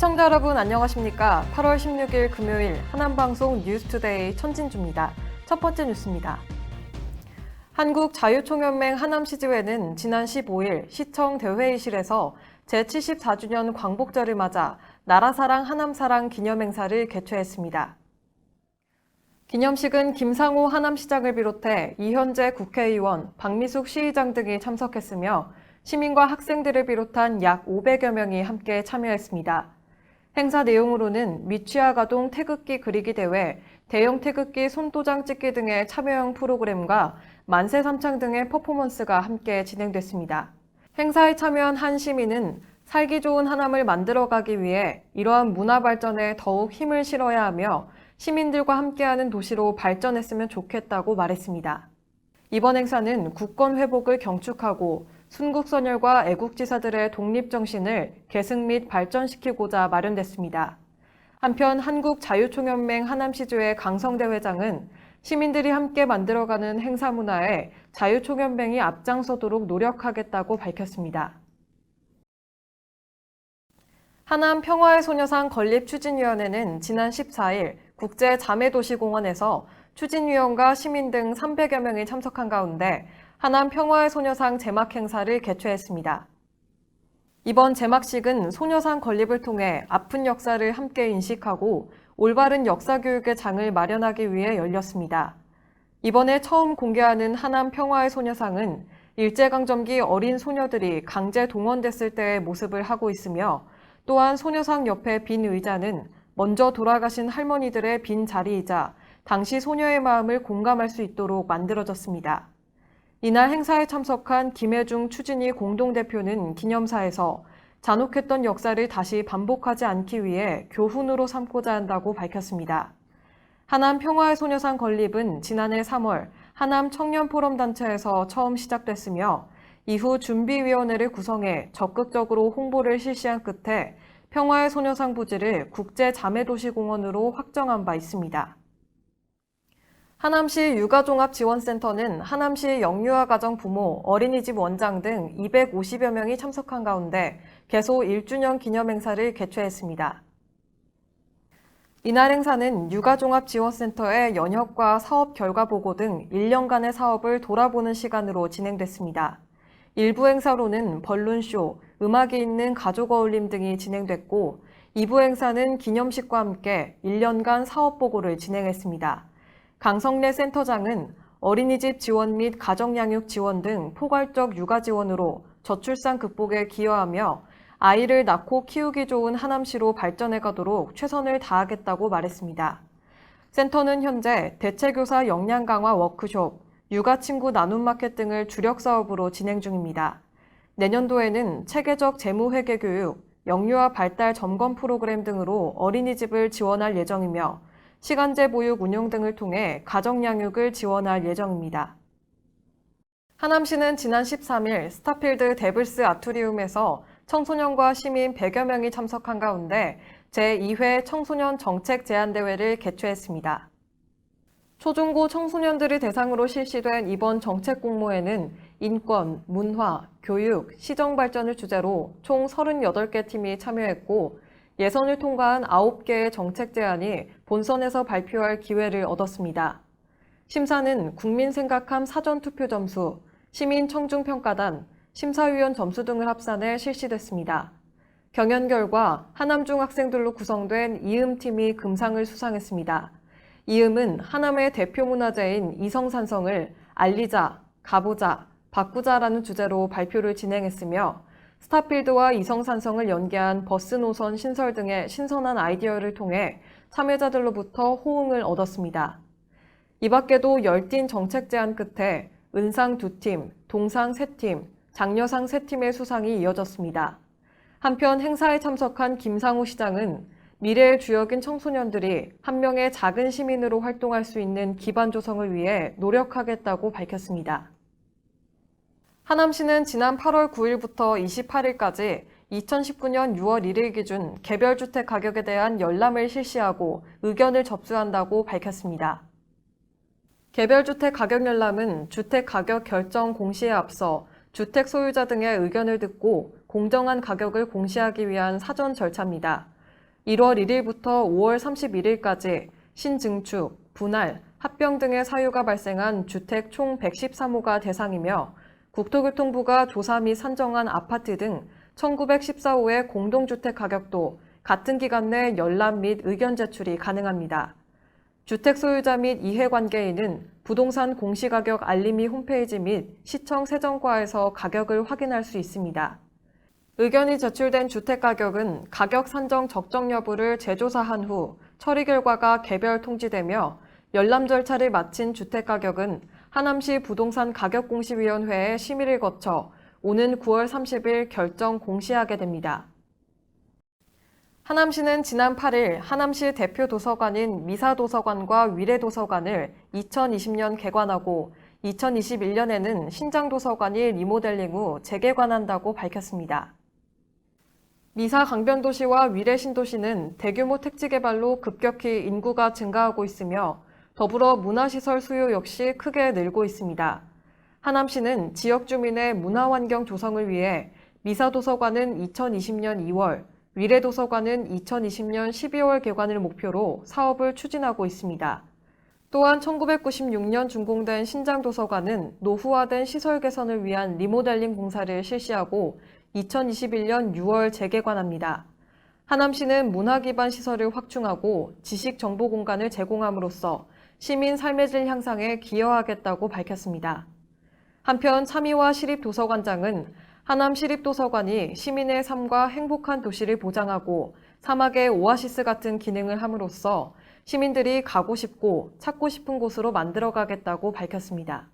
시청자 여러분 안녕하십니까? 8월 16일 금요일 하남방송 뉴스투데이 천진주입니다. 첫 번째 뉴스입니다. 한국자유총연맹 하남시지회는 지난 15일 시청 대회의실에서 제74주년 광복절을 맞아 나라사랑 하남사랑 기념행사를 개최했습니다. 기념식은 김상호 하남시장을 비롯해 이현재 국회의원, 박미숙 시의장 등이 참석했으며 시민과 학생들을 비롯한 약 500여 명이 함께 참여했습니다. 행사 내용으로는 미취학아동 태극기 그리기 대회, 대형 태극기 손도장 찍기 등의 참여형 프로그램과 만세 삼창 등의 퍼포먼스가 함께 진행됐습니다. 행사에 참여한 한 시민은 살기 좋은 하남을 만들어가기 위해 이러한 문화 발전에 더욱 힘을 실어야 하며 시민들과 함께하는 도시로 발전했으면 좋겠다고 말했습니다. 이번 행사는 국권 회복을 경축하고 순국선열과 애국지사들의 독립정신을 계승 및 발전시키고자 마련됐습니다. 한편 한국자유총연맹 하남시주회 강성대 회장은 시민들이 함께 만들어가는 행사 문화에 자유총연맹이 앞장서도록 노력하겠다고 밝혔습니다. 하남 평화의 소녀상 건립추진위원회는 지난 14일 국제자매도시공원에서 추진위원과 시민 등 300여 명이 참석한 가운데 하남 평화의 소녀상 제막 행사를 개최했습니다. 이번 제막식은 소녀상 건립을 통해 아픈 역사를 함께 인식하고 올바른 역사교육의 장을 마련하기 위해 열렸습니다. 이번에 처음 공개하는 하남 평화의 소녀상은 일제강점기 어린 소녀들이 강제 동원됐을 때의 모습을 하고 있으며 또한 소녀상 옆에 빈 의자는 먼저 돌아가신 할머니들의 빈 자리이자 당시 소녀의 마음을 공감할 수 있도록 만들어졌습니다. 이날 행사에 참석한 김혜중 추진위 공동대표는 기념사에서 잔혹했던 역사를 다시 반복하지 않기 위해 교훈으로 삼고자 한다고 밝혔습니다. 하남 평화의 소녀상 건립은 지난해 3월 하남 청년포럼단체에서 처음 시작됐으며 이후 준비위원회를 구성해 적극적으로 홍보를 실시한 끝에 평화의 소녀상 부지를 국제자매도시공원으로 확정한 바 있습니다. 하남시 육아종합지원센터는 하남시 영유아 가정 부모, 어린이집 원장 등 250여 명이 참석한 가운데 개소 1주년 기념행사를 개최했습니다. 이날 행사는 육아종합지원센터의 연혁과 사업 결과 보고 등 1년간의 사업을 돌아보는 시간으로 진행됐습니다. 일부 행사로는 벌룬쇼, 음악이 있는 가족 어울림 등이 진행됐고 2부 행사는 기념식과 함께 1년간 사업 보고를 진행했습니다. 강성래 센터장은 어린이집 지원 및 가정양육 지원 등 포괄적 육아 지원으로 저출산 극복에 기여하며 아이를 낳고 키우기 좋은 하남시로 발전해 가도록 최선을 다하겠다고 말했습니다. 센터는 현재 대체교사 역량 강화 워크숍, 육아친구 나눔마켓 등을 주력 사업으로 진행 중입니다. 내년도에는 체계적 재무회계 교육, 영유아 발달 점검 프로그램 등으로 어린이집을 지원할 예정이며 시간제 보육 운영 등을 통해 가정양육을 지원할 예정입니다. 하남시는 지난 13일 스타필드 데블스 아투리움에서 청소년과 시민 100여 명이 참석한 가운데 제2회 청소년 정책 제안대회를 개최했습니다. 초중고 청소년들을 대상으로 실시된 이번 정책 공모에는 인권, 문화, 교육, 시정 발전을 주제로 총 38개 팀이 참여했고 예선을 통과한 9개의 정책 제안이 본선에서 발표할 기회를 얻었습니다. 심사는 국민 생각함 사전투표 점수, 시민 청중평가단, 심사위원 점수 등을 합산해 실시됐습니다. 경연 결과 하남중 학생들로 구성된 이음팀이 금상을 수상했습니다. 이음은 하남의 대표 문화재인 이성산성을 알리자, 가보자, 바꾸자라는 주제로 발표를 진행했으며 스타필드와 이성산성을 연계한 버스 노선 신설 등의 신선한 아이디어를 통해 참여자들로부터 호응을 얻었습니다. 이 밖에도 열띤 정책 제안 끝에 은상 2팀, 동상 3팀, 장려상 3팀의 수상이 이어졌습니다. 한편 행사에 참석한 김상호 시장은 미래의 주역인 청소년들이 한 명의 작은 시민으로 활동할 수 있는 기반 조성을 위해 노력하겠다고 밝혔습니다. 하남시는 지난 8월 9일부터 28일까지 2019년 6월 1일 기준 개별주택 가격에 대한 열람을 실시하고 의견을 접수한다고 밝혔습니다. 개별주택 가격 열람은 주택 가격 결정 공시에 앞서 주택 소유자 등의 의견을 듣고 공정한 가격을 공시하기 위한 사전 절차입니다. 1월 1일부터 5월 31일까지 신증축, 분할, 합병 등의 사유가 발생한 주택 총 113호가 대상이며 국토교통부가 조사 및 산정한 아파트 등 1914호의 공동주택 가격도 같은 기간 내 열람 및 의견 제출이 가능합니다. 주택 소유자 및 이해관계인은 부동산 공시가격 알림이 홈페이지 및 시청 세정과에서 가격을 확인할 수 있습니다. 의견이 제출된 주택가격은 가격 산정 적정 여부를 재조사한 후 처리 결과가 개별 통지되며 열람 절차를 마친 주택가격은 하남시 부동산 가격공시위원회의 심의를 거쳐 오는 9월 30일 결정 공시하게 됩니다. 하남시는 지난 8일 하남시 대표 도서관인 미사도서관과 위례도서관을 2020년 개관하고 2021년에는 신장도서관이 리모델링 후 재개관한다고 밝혔습니다. 미사 강변도시와 위례 신도시는 대규모 택지 개발로 급격히 인구가 증가하고 있으며 더불어 문화시설 수요 역시 크게 늘고 있습니다. 하남시는 지역 주민의 문화환경 조성을 위해 미사도서관은 2020년 2월, 위례도서관은 2020년 12월 개관을 목표로 사업을 추진하고 있습니다. 또한 1996년 준공된 신장도서관은 노후화된 시설 개선을 위한 리모델링 공사를 실시하고 2021년 6월 재개관합니다. 하남시는 문화 기반 시설을 확충하고 지식 정보 공간을 제공함으로써 시민 삶의 질 향상에 기여하겠다고 밝혔습니다. 한편 참의와 시립도서관장은 하남시립도서관이 시민의 삶과 행복한 도시를 보장하고 사막의 오아시스 같은 기능을 함으로써 시민들이 가고 싶고 찾고 싶은 곳으로 만들어가겠다고 밝혔습니다.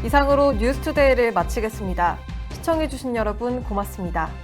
이상으로 뉴스투데이를 마치겠습니다. 시청해주신 여러분 고맙습니다.